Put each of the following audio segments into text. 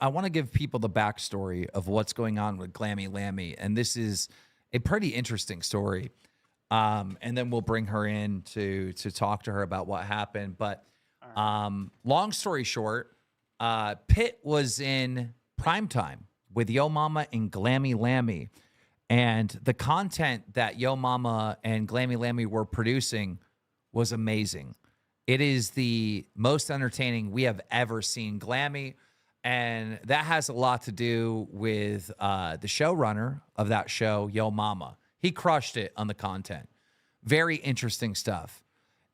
I want to give people the backstory of what's going on with Glammy Lammy, and this is a pretty interesting story. And then we'll bring her in to talk to her about what happened. But long story short, Pitt was in primetime with Yo Mama and Glammy Lammy. And the content that Yo Mama and Glammy Lammy were producing was amazing. It is the most entertaining we have ever seen Glammy. And that has a lot to do with the showrunner of that show, Yo Mama. He crushed it on the content. Very interesting stuff.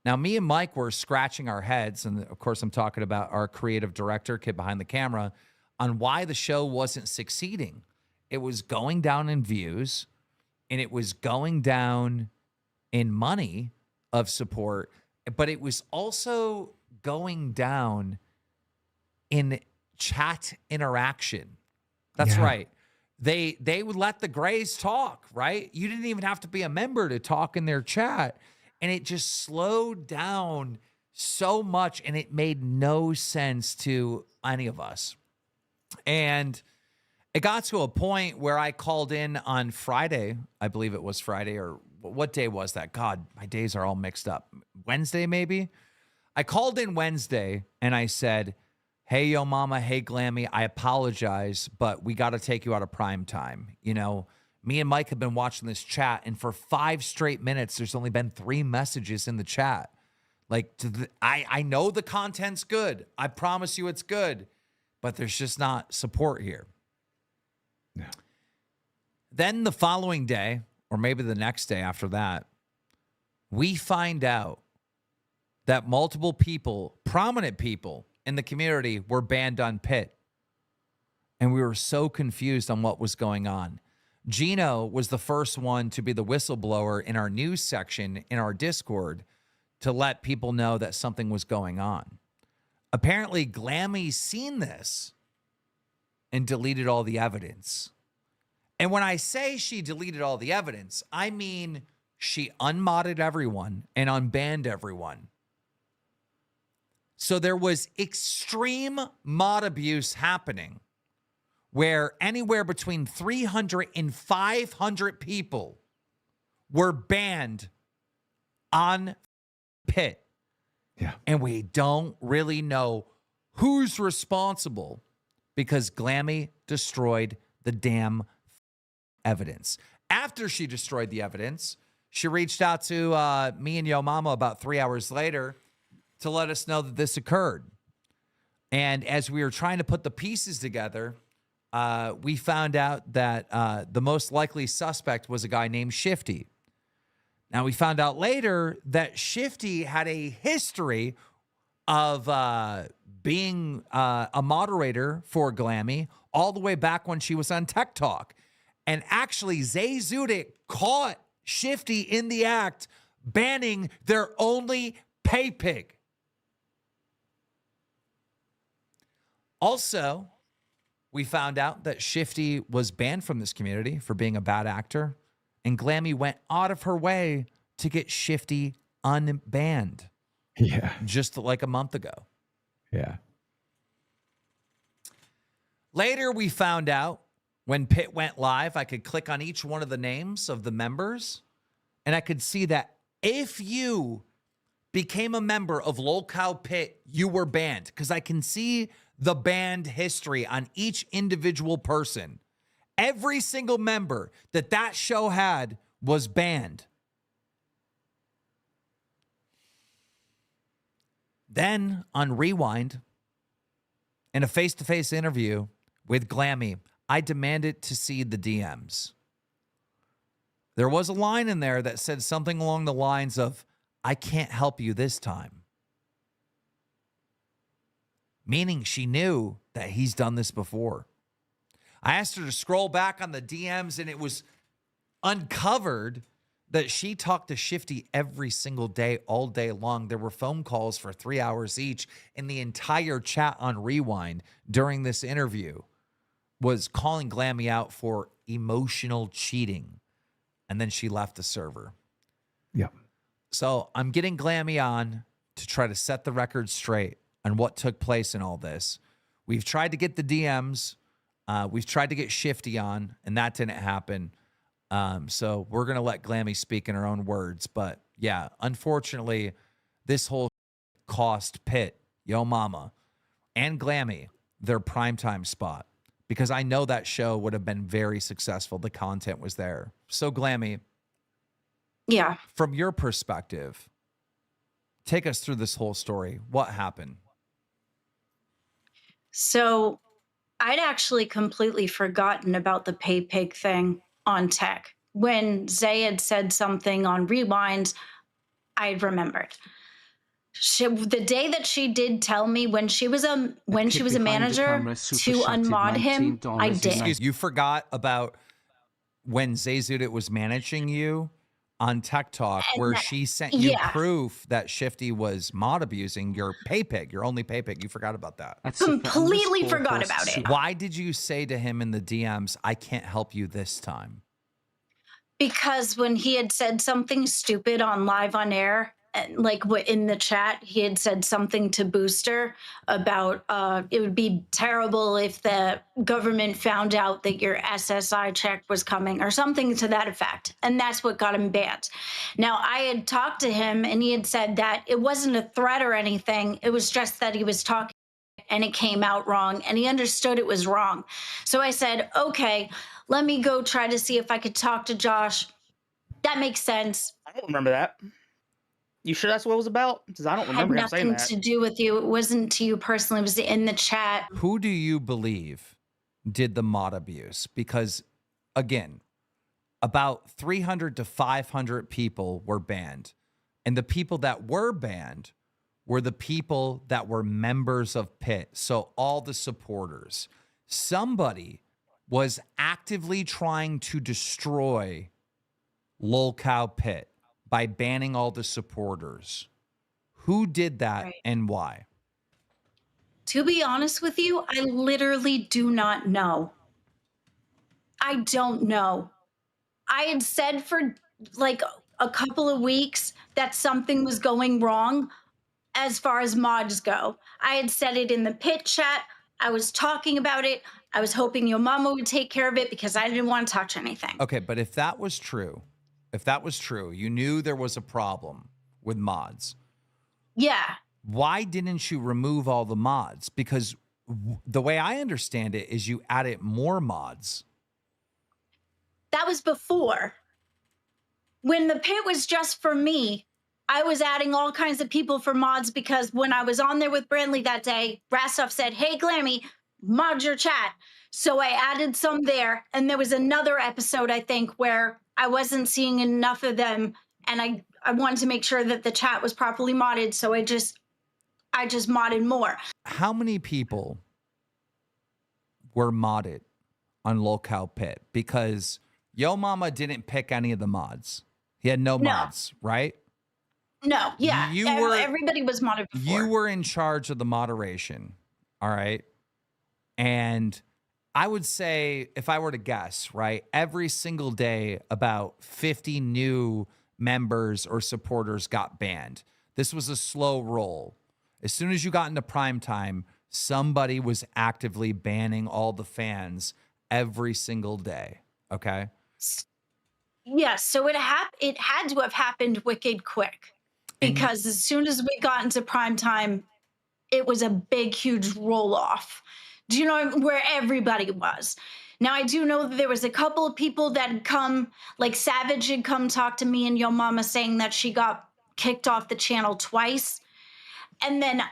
Now, me and Mike were scratching our heads, and of course I'm talking about our creative director, kid behind the camera, on why the show wasn't succeeding. It was going down in views, and it was going down in money of support, but it was also going down in chat interaction. That's right. They would let the Grays talk, right? You didn't even have to be a member to talk in their chat. And it just slowed down so much, and it made no sense to any of us. And it got to a point where I called in on Friday. I believe it was Friday, or what day was that? God, my days are all mixed up. Wednesday, maybe? I called in Wednesday, and I said, hey, Yo Mama, hey, Glammy, I apologize, but we got to take you out of prime time. You know, me and Mike have been watching this chat, and for 5 straight minutes, there's only been 3 messages in the chat. Like, I know the content's good. I promise you it's good, but there's just not support here. Yeah. Then the following day, or maybe the next day after that, we find out that multiple people, prominent people in the community, were banned on Pitt. And we were so confused on what was going on. Gino was the first one to be the whistleblower in our news section in our Discord to let people know that something was going on. Apparently, Glammy's seen this and deleted all the evidence. And when I say she deleted all the evidence, I mean she unmodded everyone and unbanned everyone. So there was extreme mod abuse happening where anywhere between 300 and 500 people were banned on Pitt. Yeah. And we don't really know who's responsible because Glammy destroyed the damn evidence. After she destroyed the evidence, she reached out to me and Yo Mama about 3 hours later to let us know that this occurred. And as we were trying to put the pieces together, we found out that the most likely suspect was a guy named Shifty. Now, we found out later that Shifty had a history of being a moderator for Glammy all the way back when she was on Tech Talk. And actually, Zay Zudik caught Shifty in the act, banning their only pay pig. Also, we found out that Shifty was banned from this community for being a bad actor, and Glammy went out of her way to get Shifty unbanned. Yeah. Just like a month ago. Yeah. Later, we found out when Pitt went live, I could click on each one of the names of the members, and I could see that if you became a member of Lolcow Pitt, you were banned, because I can see the banned history on each individual person. Every single member that show had was banned. Then on Rewind, in a face-to-face interview with Glammy, I demanded to see the DMs. There was a line in there that said something along the lines of, I can't help you this time. Meaning she knew that he's done this before. I asked her to scroll back on the DMs, and it was uncovered that she talked to Shifty every single day, all day long. There were phone calls for 3 hours each, and the entire chat on Rewind during this interview was calling Glammy out for emotional cheating. And then she left the server. Yeah. So I'm getting Glammy on to try to set the record straight on what took place in all this. We've tried to get the DMs. We've tried to get Shifty on, and that didn't happen. So we're going to let Glammy speak in her own words. But yeah, unfortunately, this whole cost Pitt, Yo Mama, and Glammy their primetime spot, because I know that show would have been very successful. The content was there. So Glammy, Yeah. from your perspective, take us through this whole story. What happened? So I'd actually completely forgotten about the pay pig thing on tech. When Zay had said something on Rewinds, I remembered. The day that she did tell me when she was a manager to unmod him, I did. Excuse, you forgot about when Zay Zudit was managing you on Tech Talk, where she sent you proof that Shifty was mod abusing your pay pig, your only pay pig. You forgot about that. Completely forgot about it. Why did you say to him in the DMs, I can't help you this time? Because when he had said something stupid on live on air, like what in the chat, he had said something to Booster about it would be terrible if the government found out that your SSI check was coming or something to that effect. And that's what got him banned. Now, I had talked to him and he had said that it wasn't a threat or anything. It was just that he was talking and it came out wrong and he understood it was wrong. So I said, okay, let me go try to see if I could talk to Josh. That makes sense. I don't remember that. You sure that's what it was about? Because I don't remember him saying that. Had nothing to do with you. It wasn't to you personally. It was in the chat. Who do you believe did the mod abuse? Because, again, about 300 to 500 people were banned. And the people that were banned were the people that were members of Pitt. So all the supporters. Somebody was actively trying to destroy Lolcow Pitt by banning all the supporters. Who did that and why? To be honest with you, I literally do not know. I don't know. I had said for like a couple of weeks that something was going wrong as far as mods go. I had said it in the Pit chat. I was talking about it. I was hoping your mama would take care of it because I didn't want to touch anything. Okay, but if that was true, you knew there was a problem with mods. Yeah. Why didn't you remove all the mods? Because the way I understand it is you added more mods. That was before. When the Pit was just for me, I was adding all kinds of people for mods because when I was on there with Brantley that day, Rastov said, hey, Glammy, mod your chat. So I added some there. And there was another episode, I think, where I wasn't seeing enough of them. And I wanted to make sure that the chat was properly modded. So I just modded more. How many people were modded on Lolcow Pit? Because Yo Mama didn't pick any of the mods. He had no mods, right? No, yeah. Everybody was modded before. You were in charge of the moderation, all right? And I would say, if I were to guess, right, every single day about 50 new members or supporters got banned. This was a slow roll. As soon as you got into prime time, somebody was actively banning all the fans every single day, okay? Yes, so it had to have happened wicked quick. Because as soon as we got into prime time, it was a big, huge roll off. Do you know where everybody was? Now, I do know that there was a couple of people that had come, like Savage had come talk to me and Yo Mama saying that she got kicked off the channel twice. And then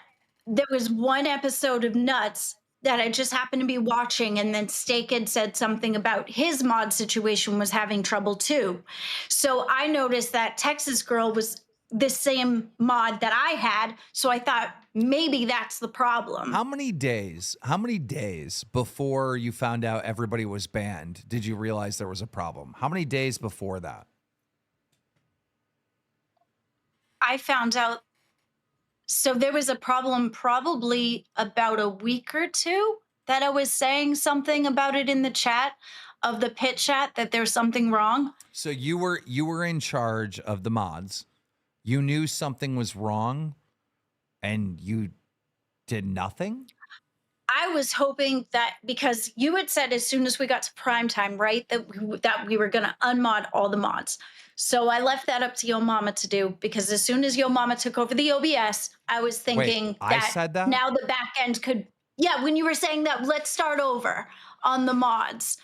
there was one episode of Nuts that I just happened to be watching, and then Steak had said something about his mod situation was having trouble too. So I noticed that Texas Girl was the same mod that I had, so I thought maybe that's the problem. How many days before you found out everybody was banned did you realize there was a problem? How many days before that? I found out, so there was a problem probably about a week or two that I was saying something about it in the chat of the Pit chat, that there's something wrong. So you were in charge of the mods. You knew something was wrong and you did nothing? I was hoping that because you had said as soon as we got to prime time, right, that we were gonna unmod all the mods. So I left that up to Yo Mama to do because as soon as Yo Mama took over the OBS, I was Wait, thinking I that said that? now the back end could, yeah, when you were saying that let's start over on the mods.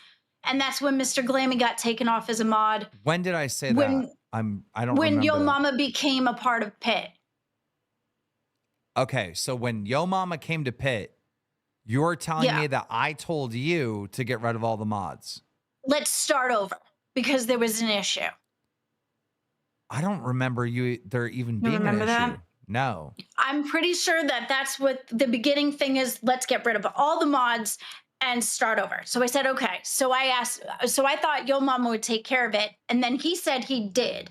And that's when Mr. Glammy got taken off as a mod. When did I say that? When I don't when remember Yo that. Mama became a part of Pit. Okay, so when Yo Mama came to Pit, you're telling Yeah. me that I told you to get rid of all the mods. Let's start over because there was an issue. I don't remember there even You being an remember issue. that? No. I'm pretty sure that that's what the beginning thing is. Let's get rid of all the mods and start over. So I said, okay. So I thought Yo Mama would take care of it. And then he said he did.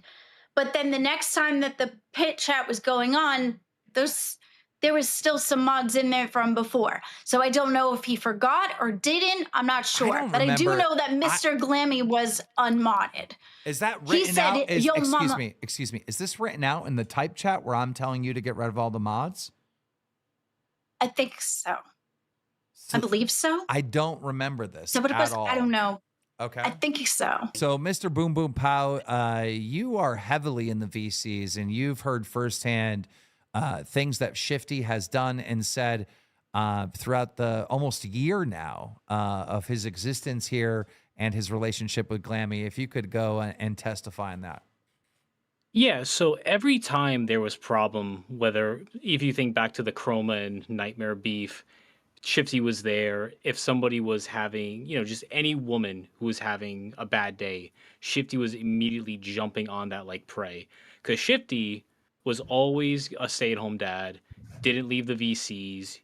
But then the next time that the pit chat was going on, there was still some mods in there from before. So I don't know if he forgot or didn't. I'm not sure. don't But I do remember. know that Mr. Glammy was unmodded. Is that He written said, out? Yo Excuse Mama. me. Excuse me. Is this written out in the type chat where I'm telling you to get rid of all the mods? I think so. So I believe so. I don't remember this So, but it at was, all. I don't know. Okay. I think so. So, Mr. Boom Boom Pow, you are heavily in the VCs, and you've heard firsthand things that Shifty has done and said throughout the almost year now of his existence here and his relationship with Glammy. If you could go and testify on that. Yeah, so every time there was problem, whether if you think back to the Chroma and Nightmare beef, Shifty was there. If somebody was having, just any woman who was having a bad day, Shifty was immediately jumping on that like prey. Because Shifty was always a stay-at-home dad, didn't leave the VCs.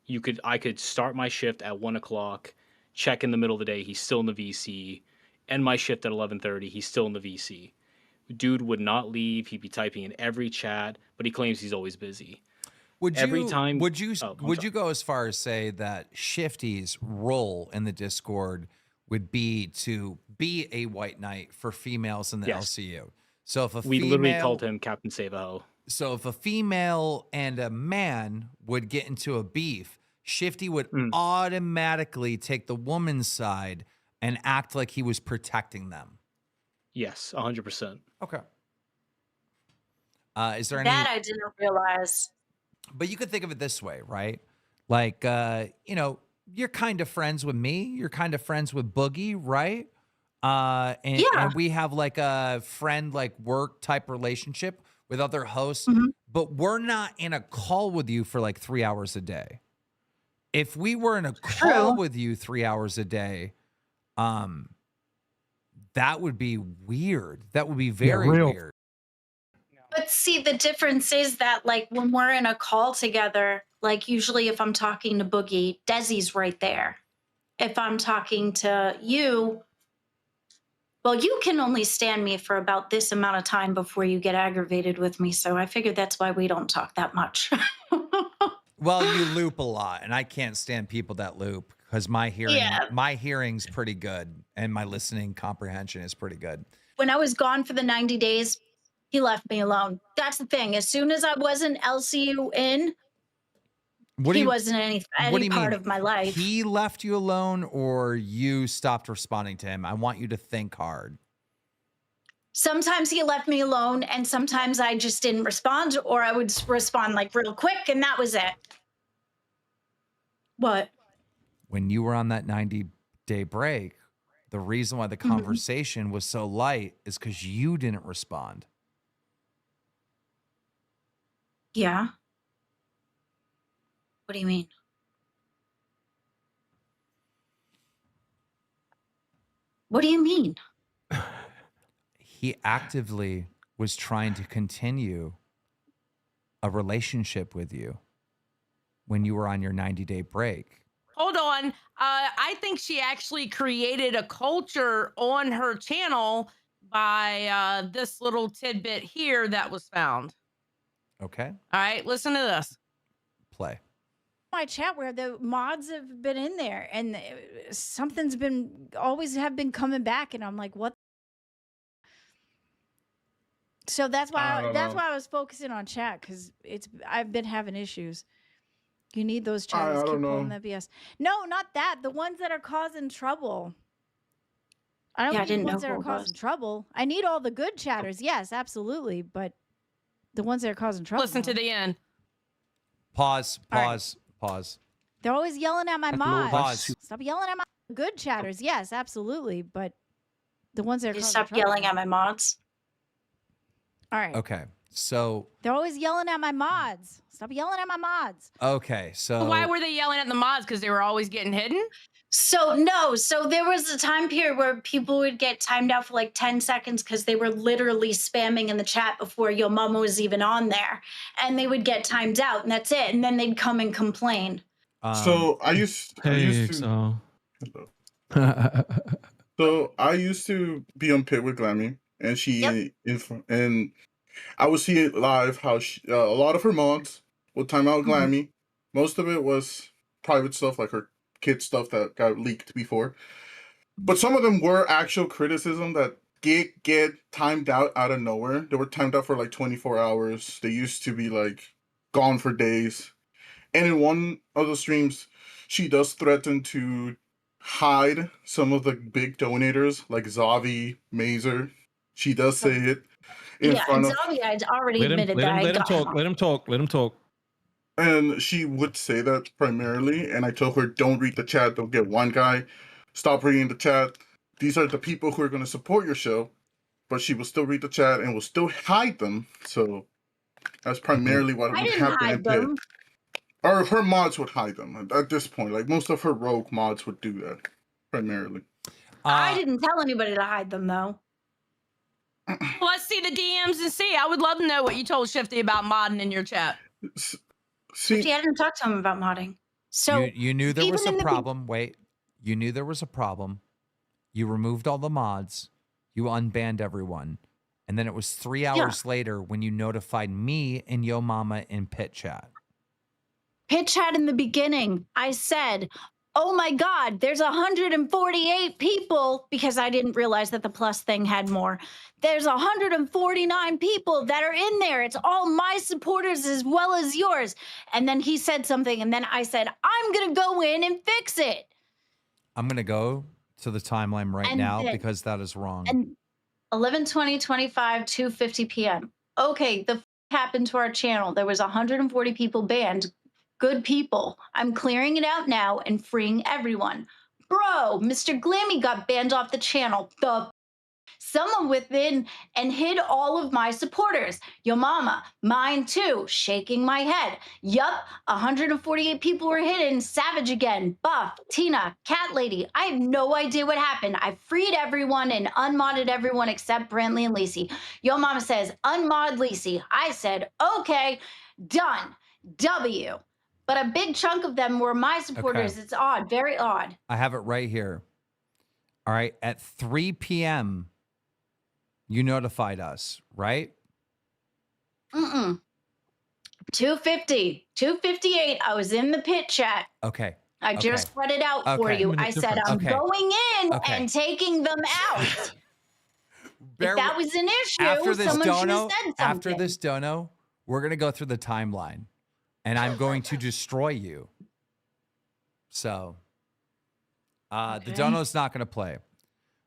I could start my shift at 1 o'clock, check in the middle of the day, he's still in the VC. End my shift at 11:30, he's still in the VC. Dude would not leave. He'd be typing in every chat, but he claims he's always busy. Would Every you time. would you Oh, I'm would sorry. you go as far as say that Shifty's role in the Discord would be to be a white knight for females in the Yes. LCU? So if a We literally female, called him Captain Save-A-Ho. so if a female and a man would get into a beef, Shifty would automatically take the woman's side and act like he was protecting them. Yes, 100%. Okay. Is there any? That I didn't realize. But you could think of it this way, right? Like, you're kind of friends with me. You're kind of friends with Boogie, right? And, Yeah. and we have like a friend, like work type relationship with other hosts, Mhm. but we're not in a call with you for like 3 hours a day. If we were in a call True. with you 3 hours a day, that would be weird. That would be very real. weird. But see, the difference is that, like, when we're in a call together, like, usually if I'm talking to Boogie, Desi's right there. If I'm talking to you, well, you can only stand me for about this amount of time before you get aggravated with me. So I figured that's why we don't talk that much. Well, you loop a lot, and I can't stand people that loop because my Yeah. hearing's pretty good, and my listening comprehension is pretty good. When I was gone for the 90 days, he left me alone. That's the thing. As soon as I wasn't LCU in, he wasn't any part of my life. He left you alone, or you stopped responding to him? I want you to think hard. Sometimes he left me alone, and sometimes I just didn't respond, or I would respond like real quick, and that was it. What? When you were on that 90-day break, the reason why the conversation was so light is because you didn't respond. Yeah. What do you mean? What do you mean? He actively was trying to continue a relationship with you when you were on your 90-day break. Hold on. I think she actually created a culture on her channel by this little tidbit here that was found. Okay, All right, listen to this. play. My chat where the mods have been in there and something's been always have been coming back, and I'm like, what? So that's why I was focusing on chat, because I've been having issues. You need those I chatters. don't Keep pulling know. the BS. No, not that. The ones that are causing trouble. I don't Yeah, I need the didn't know ones that who are it causing was. trouble. I need all the good chatters. Yes, absolutely. But the ones that are causing trouble. Listen to no. the end. Pause. All right. Pause. Pause. They're always yelling at my mods. Pause. Stop yelling at my good chatters. Yes, absolutely. But the ones that are You causing stop trouble. yelling no. at my mods. All right. Okay. So They're always yelling at my mods. Stop yelling at my mods. okay. So Why were they yelling at the mods? Because they were always getting hidden? So there was a time period where people would get timed out for like 10 seconds because they were literally spamming in the chat before your mama was even on there. And they would get timed out and that's it. And then they'd come and complain. So I used to so I used to be on Pit with Glammy, and and I would see it live how a lot of her mods would time out Glammy. Most of it was private stuff, like her kid stuff that got leaked before. But some of them were actual criticism that get timed out of nowhere. They were timed out for like 24 hours. They used to be like gone for days. And in one of the streams, she does threaten to hide some of the big donators like Zavi, Mazer. She does say it in Yeah, front and of, Zavi had already Let him admitted let that him I let him got talk. him. Let him talk. Let him talk. and she would say that primarily. And I told her, don't read the chat. Don't get one guy. Stop reading the chat. These are the people who are going to support your show. But she will still read the chat and will still hide them. So that's primarily what I would didn't happen in hide Pit. them. Or her mods would hide them at this point. Like most of her rogue mods would do that primarily. I didn't tell anybody to hide them though. Let's see the DMs and see. I would love to know what you told Shifty about modding in your chat. See, Shifty, I didn't talk to him about modding. So you knew there was even a in the problem. Wait. You knew there was a problem. You removed all the mods. You unbanned everyone. And then it was 3 hours later when you notified me and Yo Mama in Pit Chat. Pit Chat in the beginning, I said, oh my God, there's 148 people because I didn't realize that the plus thing had more. There's 149 people that are in there. It's all my supporters as well as yours. And then he said something. And then I said, I'm going to go in and fix it. I'm going to go to the timeline right And now then- because that is wrong. And 11:20, 25, 2:50 p.m. Okay, the happened to our channel. There was 140 people banned. Good people. I'm clearing it out now and freeing everyone. Bro, Mr. Glammy got banned off the channel. Someone within and hid all of my supporters. Yo mama, mine too, shaking my head. Yup, 148 people were hidden. Savage again. Buff, Tina, Cat Lady. I have no idea what happened. I freed everyone and unmodded everyone except Brantley and Lacey. Yo mama says, unmod Lacey. I said, okay, done. W. But a big chunk of them were my supporters. Okay. It's odd, very odd. I have it right here. All right. At 3 p.m., you notified us, right? 250, 258. I was in the pit chat. Okay. I just read it out for Okay. you. I said, I'm Okay. going in Okay. and taking them out. If that was an issue, after this someone should dono, have said something. after this dono, we're going to go through the timeline and I'm going to destroy you. So the dono's not going to play.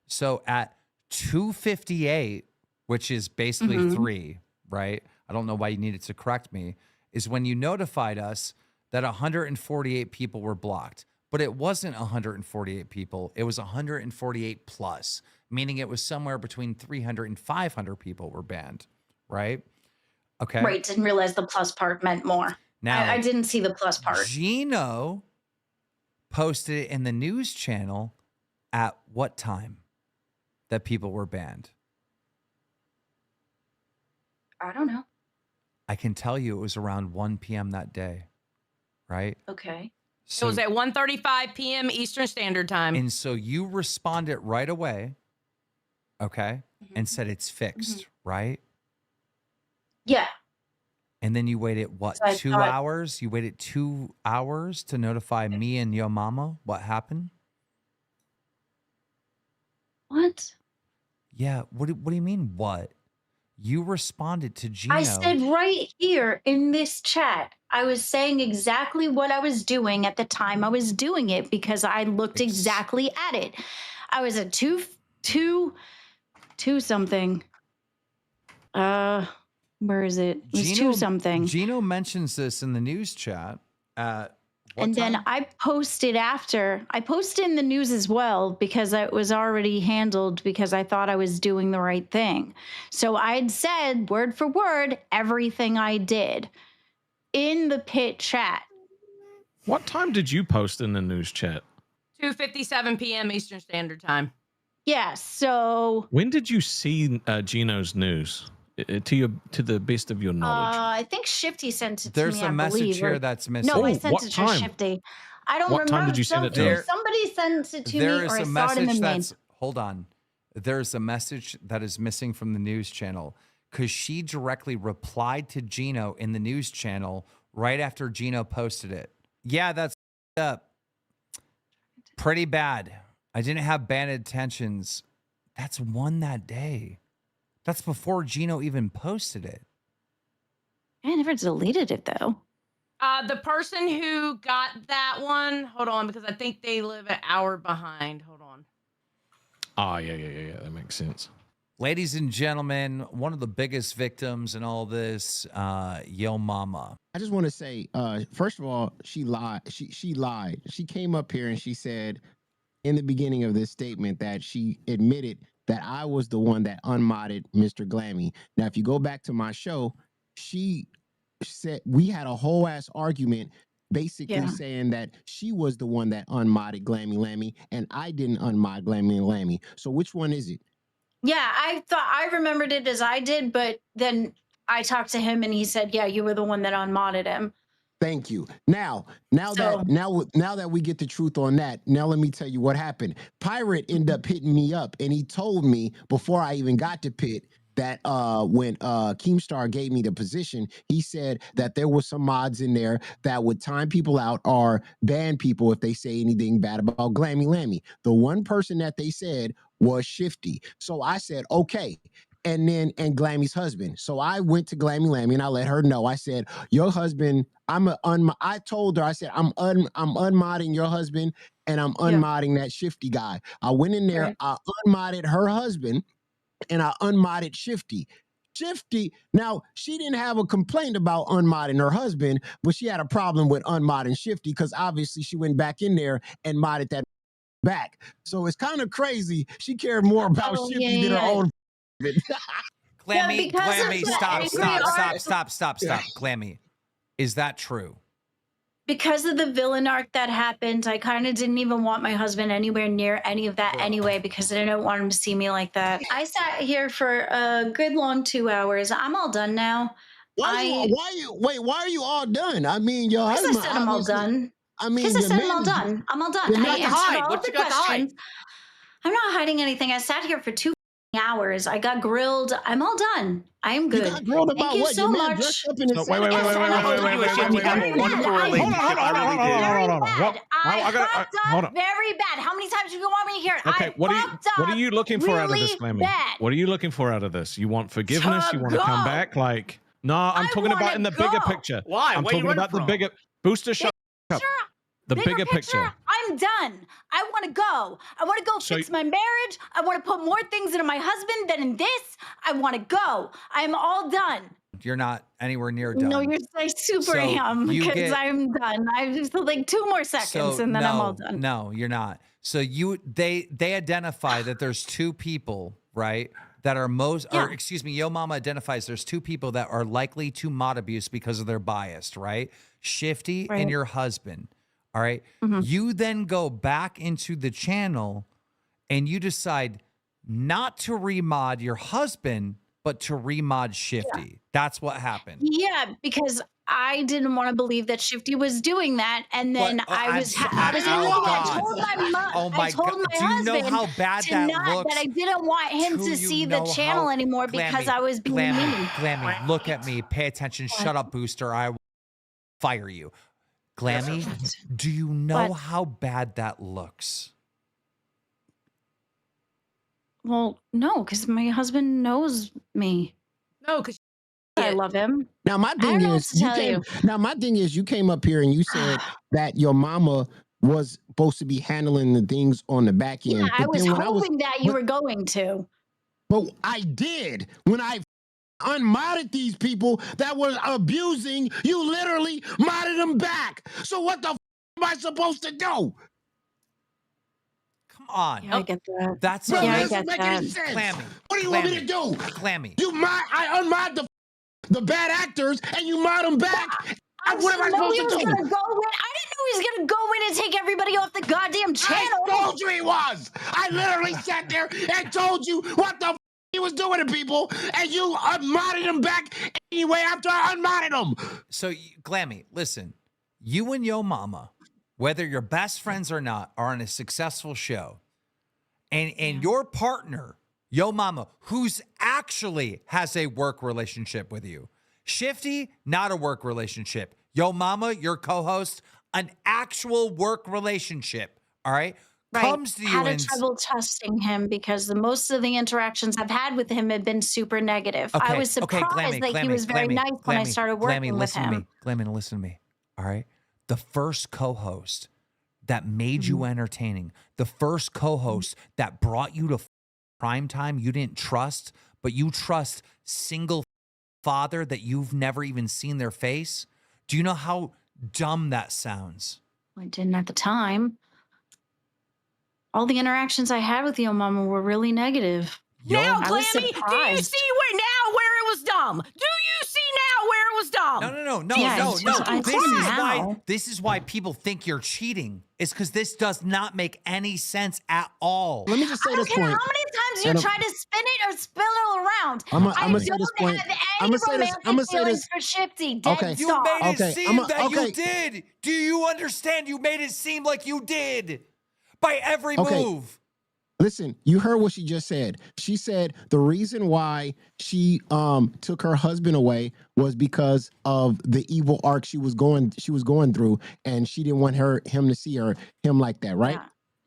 So at 2:58, which is basically 3, right? I don't know why you needed to correct me, is when you notified us that 148 people were blocked. But it wasn't 148 people. It was 148 plus, meaning it was somewhere between 300 and 500 people were banned, right? Okay. Right, didn't realize the plus part meant more. Now, I didn't see the plus part. Gino posted it in the news channel at what time that people were banned? I don't know. I can tell you it was around 1 p.m. that day, right? Okay. It was at 1:35 p.m. Eastern Standard Time. And so you responded right away, okay, and said it's fixed, right? Yeah. And then you waited, what, So I 2 thought- hours? You waited 2 hours to notify me and Yo Mama what happened? What? Yeah. What do you mean, what? you responded to I Gino. said right here in this chat, I was saying exactly what I was doing at the time I was doing it because I looked exactly at it. I was at two something. Where is it? It was two something. Gino mentions this in the news chat. And then I posted after. I posted in the news as well because it was already handled because I thought I was doing the right thing. So I'd said word for word everything I did in the pit chat. What time did you post in the news chat? 2:57 p.m. Eastern Standard Time. Yeah, so when did you see Gino's news? To the best of your knowledge. I think Shifty sent it There's to me. a message here that's missing. No, I sent it to Shifty. I don't remember. What time did you send it to? Somebody sent it to me, or I saw it in the mail. Hold on. There's a message that is missing from the news channel because she directly replied to Gino in the news channel right after Gino posted it. Yeah, that's up. Pretty bad. I didn't have bad intentions. That's one that day. That's before Gino even posted it. I never deleted it though. The person who got that one, hold on, because I think they live an hour behind. Hold on. Oh, yeah. That makes sense. Ladies and gentlemen, one of the biggest victims in all this, Yo Mama. I just want to say, first of all, she lied. She lied. She came up here and she said in the beginning of this statement that she admitted that I was the one that unmodded Mr. Glammy. Now, if you go back to my show, she said we had a whole ass argument basically saying that she was the one that unmodded Glammy Lammy and I didn't unmod Glammy Lammy. So which one is it? Yeah, I thought I remembered it as I did, but then I talked to him and he said, yeah, you were the one that unmodded him. Thank you. Now that we get the truth on that, now let me tell you what happened. Pirate ended up hitting me up and he told me before I even got to pit that when Keemstar gave me the position, he said that there was some mods in there that would time people out or ban people if they say anything bad about Glammy Lammy. The one person that they said was Shifty. So I said, okay. And Glammy's husband. So I went to Glammy Lammy and I let her know. I said, your husband, I told her, I said, I'm unmodding your husband and I'm unmodding that Shifty guy. I went in there, I unmodded her husband and I unmodded Shifty. Shifty, now she didn't have a complaint about unmodding her husband, but she had a problem with unmodding Shifty because obviously she went back in there and modded that back. So it's kind of crazy. She cared more about Shifty than her own. Glammy, stop. Glammy, is that true? Because of the villain arc that happened, I kind of didn't even want my husband anywhere near any of that anyway, because I didn't want him to see me like that. I sat here for a good long 2 hours. I'm all done now. Why are you all done? I mean, your husband. Because I said I'm all done. I mean, because I said I'm all done. I'm all done. I answered all the questions. I'm not hiding anything. I sat here for 2 hours. I got grilled. I'm all done. I'm good. You got grilled about Thank you what? so much. Wait. I fucked up very bad. How many times do you want me to hear it? Okay, what are you looking for out of this, Glammy? What are you looking for out of this? You want forgiveness? You want to come back? Like, no, I'm talking about in the bigger picture. Why? I'm talking about the bigger booster. Shut up. The bigger picture. I'm done. I want to go. I want to go fix my marriage. I want to put more things into my husband than in this. I want to go. I'm all done. You're not anywhere near done. No, I super am because I'm done. I just like 2 more seconds and then I'm all done. No, you're not. So they identify that there's 2 people, right? That are Yo Mama identifies there's 2 people that are likely to mod abuse because of their bias, right? Shifty and your husband. All right. You then go back into the channel and you decide not to remod your husband, but to remod Shifty. That's what happened. Yeah, because I didn't want to believe that Shifty was doing that. And then I told my husband Do you know how bad that looks? That I didn't want him to see the channel anymore because I was being mean. Glammy, look at me. Pay attention. Shut up, Booster. I will fire you. Glammy, do you know how bad that looks? Well, no, because my husband knows me. Oh, because I love him. Now my I thing don't know what is to you tell came. you. Now my thing is you came up here and you said that your mama was supposed to be handling the things on the back Yeah, end. I But was then when I was, hoping that you were going to. but I did when I unmodded these people that were abusing. You literally modded them back. So what the am I supposed to do? Come on. Yeah, I get that. That's Bro, Yeah, I that doesn't get make any that. sense. Glammy. What do you want me to do? Glammy. I unmod the bad actors and you mod them back. What am I supposed to do? I didn't know he was gonna go in and take everybody off the goddamn channel. I told you he was. I literally sat there and told you what the he was doing to people, and you unmodded him back anyway after I unmodded him. So, Glammy, listen, you and Yo Mama, whether you're best friends or not, are on a successful show. And your partner, Yo Mama, who's actually has a work relationship with you. Shifty, not a work relationship. Yo Mama, your co-host, an actual work relationship. All right. Right. Comes to you Had and trouble trusting him because most of the interactions I've had with him have been super negative. I was surprised that he was very nice when I started working with him. Glammy, listen to me. All right. The first co-host that made you entertaining, the first co-host that brought you to prime time you didn't trust, but you trust single father that you've never even seen their face. Do you know how dumb that sounds? I didn't at the time. All the interactions I had with Yo Mama were really negative. Now, I was Glammy, do you surprised. see where it was dumb? Do you see now where it was dumb? No. Yeah, it's just- I see This is why people think you're cheating. It's because this does not make any sense at all. Let me just say I don't this care point. how many times you try to spin it or spin it around. I don't say this point. have I'ma any say this. romantic I'ma say feelings this. for Shifty. Dead Okay. You stop. made it Okay, seem I'ma- that you okay. did. Do you understand? You made it seem like you did by every Okay. move. Listen, you heard what she just said. She said the reason why she took her husband away was because of the evil arc she was going through, and she didn't want him to see him like that, right?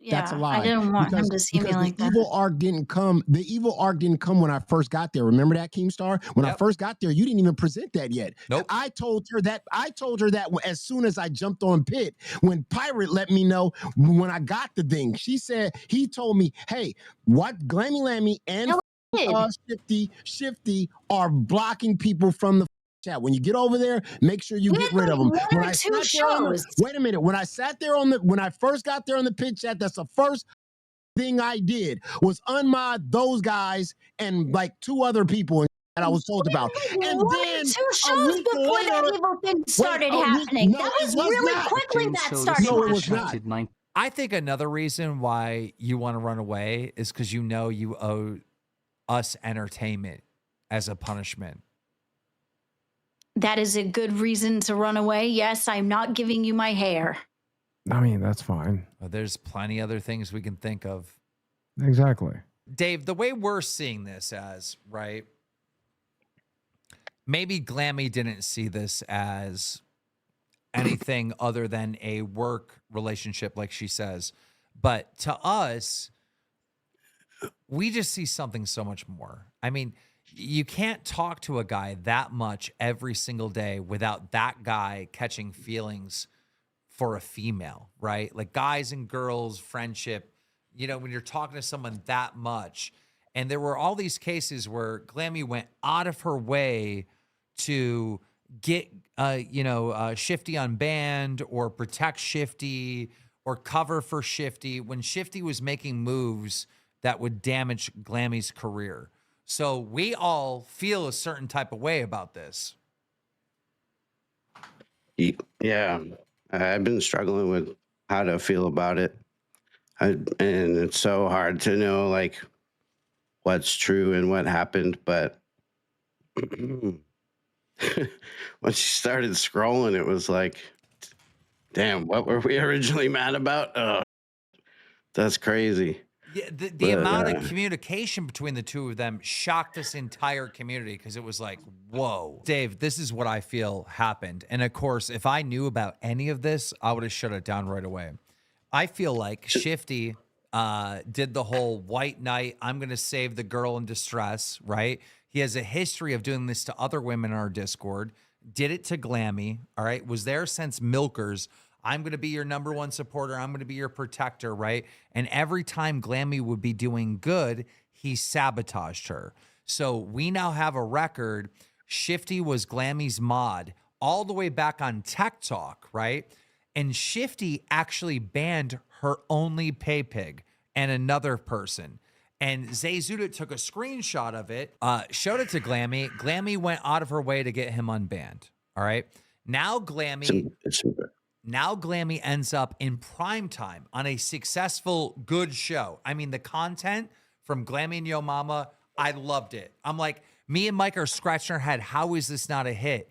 Yeah, That's a lie. I didn't want him to see me like the that. evil arc didn't come. The evil arc didn't come when I first got there. Remember that, Keemstar? When I first got there, you didn't even present that yet. Nope. I told her that as soon as I jumped on Pit, when Pirate let me know when I got the thing. He told me, hey, what Glammy Lammy and Shifty are blocking people from the chat. When you get over there, make sure you get rid of them. When I sat there wait a minute. When I sat there when I first got there on the pit chat, that's the first thing I did was unmod those guys and like 2 other people that I was told about. And then 2 shows before that evil thing started happening. That was really quickly that started. No, it was not. I think another reason why you want to run away is because you know you owe us entertainment as a punishment. That is a good reason to run away. Yes, I'm not giving you my hair. I mean, that's fine. Well, there's plenty other things we can think of. Exactly. Dave, the way we're seeing this as, right? Maybe Glammy didn't see this as anything other than a work relationship, like she says. But to us, we just see something so much more. I mean, you can't talk to a guy that much every single day without that guy catching feelings for a female, right? Like guys and girls, friendship, you know, when you're talking to someone that much. And there were all these cases where Glammy went out of her way to get, Shifty unbanned or protect Shifty or cover for Shifty when Shifty was making moves that would damage Glammy's career. So we all feel a certain type of way about this. Yeah, I've been struggling with how to feel about it. And it's so hard to know like what's true and what happened. But when she started scrolling, it was like, damn, what were we originally mad about? Oh, that's crazy. Yeah, the amount of communication between the two of them shocked this entire community because it was like, whoa. Dave, this is what I feel happened. And of course, if I knew about any of this, I would have shut it down right away. I feel like Shifty did the whole white knight, I'm going to save the girl in distress, right? He has a history of doing this to other women in our Discord. Did it to Glammy, all right? Was there since Milkers. I'm going to be your number one supporter. I'm going to be your protector, right? And every time Glammy would be doing good, he sabotaged her. So we now have a record. Shifty was Glammy's mod all the way back on Tech Talk, right? And Shifty actually banned her only pay pig and another person. And Zayzuda took a screenshot of it, showed it to Glammy. Glammy went out of her way to get him unbanned. All right. Now Glammy ends up in prime time on a successful, good show. I mean, the content from Glammy and Yo Mama, I loved it. I'm like, me and Mike are scratching our head. How is this not a hit?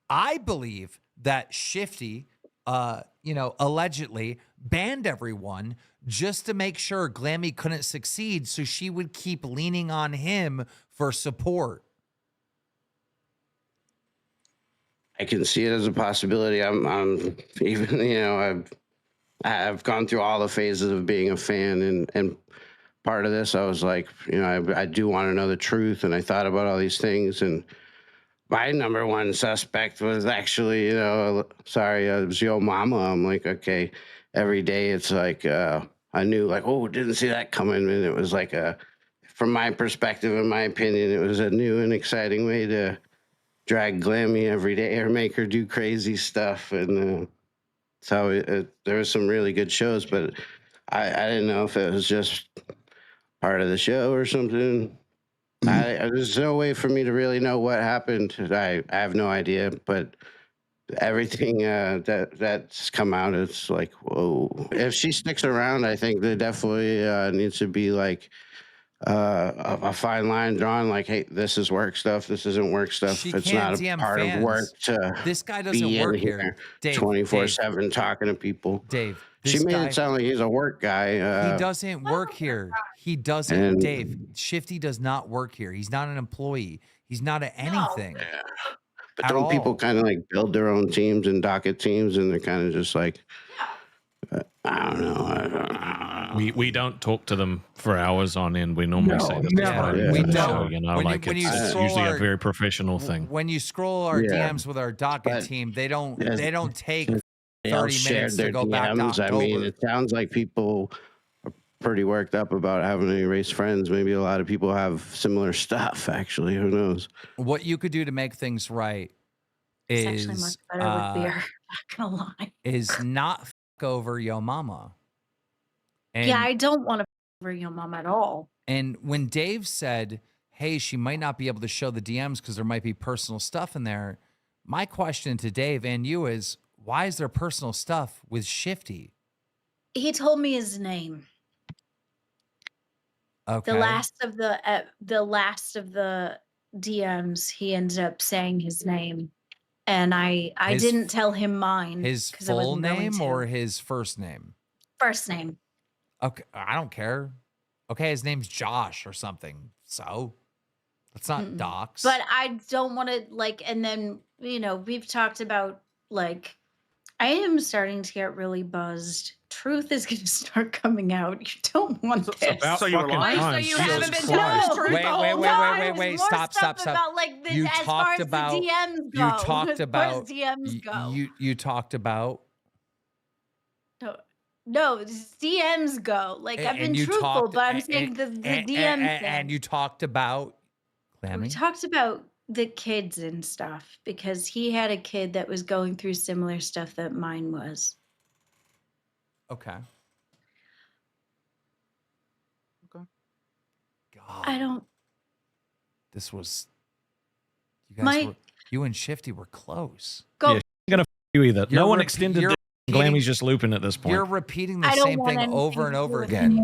I believe that Shifty, allegedly banned everyone just to make sure Glammy couldn't succeed, so she would keep leaning on him for support. I can see it as a possibility. I'm even, I've gone through all the phases of being a fan, and part of this, I was like, I do want to know the truth, and I thought about all these things, and my number one suspect was actually, it was Yo Mama. I'm like, okay, every day it's like, I knew like, oh, didn't see that coming. And it was like from my perspective, in my opinion, it was a new and exciting way to drag Glammy every day or make her do crazy stuff. And so there was some really good shows, but I didn't know if it was just part of the show or something. There's no way for me to really know what happened. I have no idea, but everything that's come out, it's like, whoa. If she sticks around, I think there definitely needs to be like a fine line drawn, like, hey, this is work stuff, this isn't work stuff. It's not a part of work to this guy doesn't work here 24/7 talking to people. Dave, she made it sound like he's a work guy. He doesn't work here. He doesn't. Dave, Shifty does not work here. He's not an employee. He's not anything. No. Yeah. But don't people kind of like build their own teams and docket teams, and they're kind of just like, I don't know. We don't talk to them for hours on end. We normally say that we don't. Show, it's usually a very professional thing. When you scroll our DMs with our docket team, they don't take 30 minutes to go back to October. I mean, it sounds like people are pretty worked up about having to erase friends. Maybe a lot of people have similar stuff, actually. Who knows? What you could do to make things right is actually much better with beer. Not gonna lie. Is not f over Yo Mama. And, yeah, I don't want to f over Yo Mama at all. And when Dave said, hey, she might not be able to show the DMs because there might be personal stuff in there, my question to Dave and you is, why is there personal stuff with Shifty? He told me his name. Okay. The last of the DMs, he ended up saying his name, and I didn't tell him mine. His full name or his first name? First name. Okay, I don't care. Okay, his name's Josh or something. So that's not docs. But I don't want to like. And then we've talked about like. I am starting to get really buzzed. Truth is going to start coming out. You don't want this. So you're lying. So you haven't been telling the truth. Wait. Stop. About like this, you as talked far as about the DMs go. You talked about DMs go. You talked about. No, DMs go. Like I've been truthful, but I'm saying the DM thing. And you talked about. Glammy? We talked about the kids and stuff because he had a kid that was going through similar stuff that mine was. Okay. God. I don't. This was. You guys you and Shifty were close. Go. Yeah, gonna you either. No one extended. Glammy's just looping at this point. You're repeating the same thing over and over again.